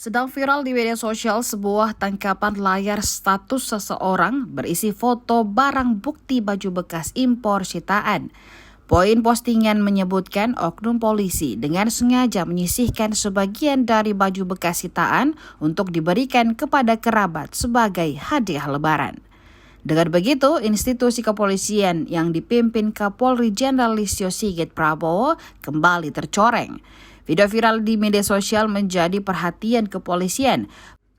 Sedang viral di media sosial sebuah tangkapan layar status seseorang berisi foto barang bukti baju bekas impor sitaan. Poin postingan menyebutkan oknum polisi dengan sengaja menyisihkan sebagian dari baju bekas sitaan untuk diberikan kepada kerabat sebagai hadiah lebaran. Dengan begitu, institusi kepolisian yang dipimpin Kapolri Jenderal Listio Sigit Prabowo kembali tercoreng. Video viral di media sosial menjadi perhatian kepolisian.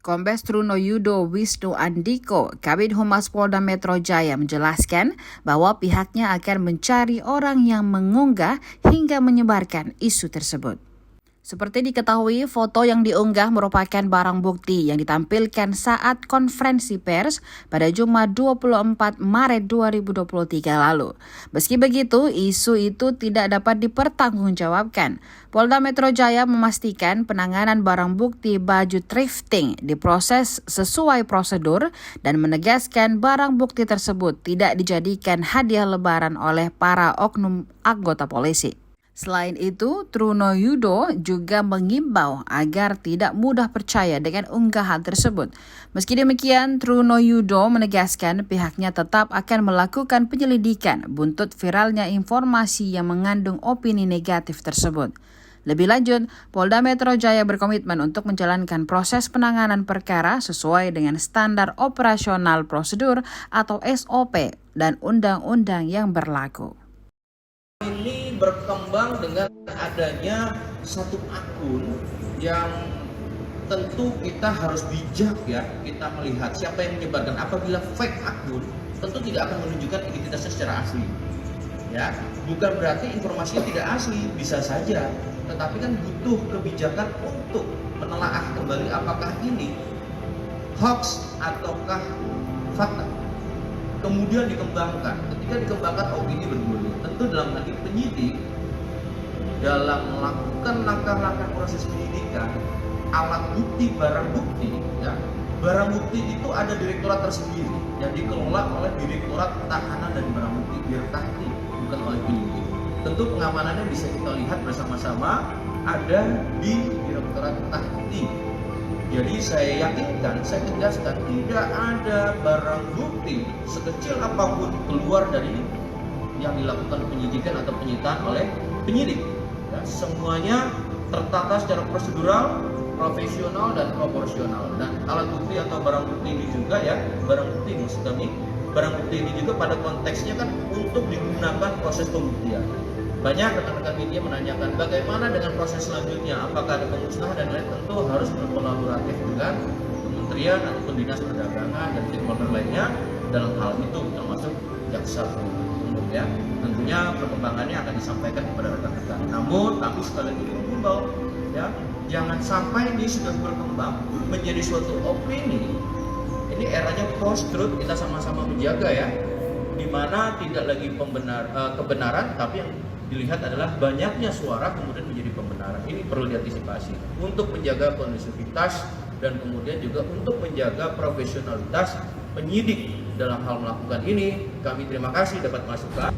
Kombes Truno Yudo Wisnu Andiko, Kabid Humas Polda Metro Jaya menjelaskan bahwa pihaknya akan mencari orang yang mengunggah hingga menyebarkan isu tersebut. Seperti diketahui, foto yang diunggah merupakan barang bukti yang ditampilkan saat konferensi pers pada Jumat 24 Maret 2023 lalu. Meski begitu, isu itu tidak dapat dipertanggungjawabkan. Polda Metro Jaya memastikan penanganan barang bukti baju thrifting diproses sesuai prosedur dan menegaskan barang bukti tersebut tidak dijadikan hadiah lebaran oleh para oknum anggota polisi. Selain itu, Truno Yudo juga mengimbau agar tidak mudah percaya dengan unggahan tersebut. Meski demikian, Truno Yudo menegaskan pihaknya tetap akan melakukan penyelidikan buntut viralnya informasi yang mengandung opini negatif tersebut. Lebih lanjut, Polda Metro Jaya berkomitmen untuk menjalankan proses penanganan perkara sesuai dengan standar operasional prosedur atau SOP dan undang-undang yang berlaku. Ini berkembang dengan adanya satu akun yang tentu kita harus bijak ya, kita melihat siapa yang menyebarkan. Apabila fake akun, tentu tidak akan menunjukkan identitasnya secara asli. Ya, bukan berarti informasinya tidak asli, bisa saja, tetapi kan butuh kebijakan untuk menelaah kembali apakah ini hoax ataukah fakta. Kemudian dikembangkan. Ketika dikembangkan opini bergulir, tentu dalam hal ini penyidik dalam melakukan langkah-langkah proses penyidikan, alat bukti, barang bukti, ya, barang bukti itu ada direktorat tersendiri yang dikelola oleh Direktorat Tahanan dan Barang Bukti (Dirtakti), bukan oleh penyidik. Tentu pengamanannya bisa kita lihat bersama-sama ada di Direktorat Tahti. Jadi saya yakinkan, saya tegaskan, tidak ada barang bukti sekecil apapun keluar dari yang dilakukan penyidikan atau penyitaan oleh penyidik. Ya, semuanya tertata secara prosedural, profesional dan proporsional. Dan alat bukti atau barang bukti ini juga ya, barang bukti maksud kami, barang bukti ini juga pada konteksnya kan untuk digunakan proses pembuktian. Banyak rekan-rekan media menanyakan bagaimana dengan proses selanjutnya, apakah ada pemusnahan dan lain. Tentu harus berkolaboratif dengan kementerian ataupun dinas perdagangan dan stakeholder lainnya dalam hal itu, termasuk jaksa penuntut umum ya. Tentunya perkembangannya akan disampaikan kepada rekan-rekan. Namun kami sekali lagi mengimbau ya, jangan sampai ini sudah berkembang menjadi suatu opini. Ini eranya post truth, kita sama-sama menjaga ya, di mana tidak lagi kebenaran, tapi yang dilihat adalah banyaknya suara kemudian menjadi pembenaran. Ini perlu diantisipasi untuk menjaga kondusivitas dan kemudian juga untuk menjaga profesionalitas penyidik dalam hal melakukan ini. Kami terima kasih dapat masukan.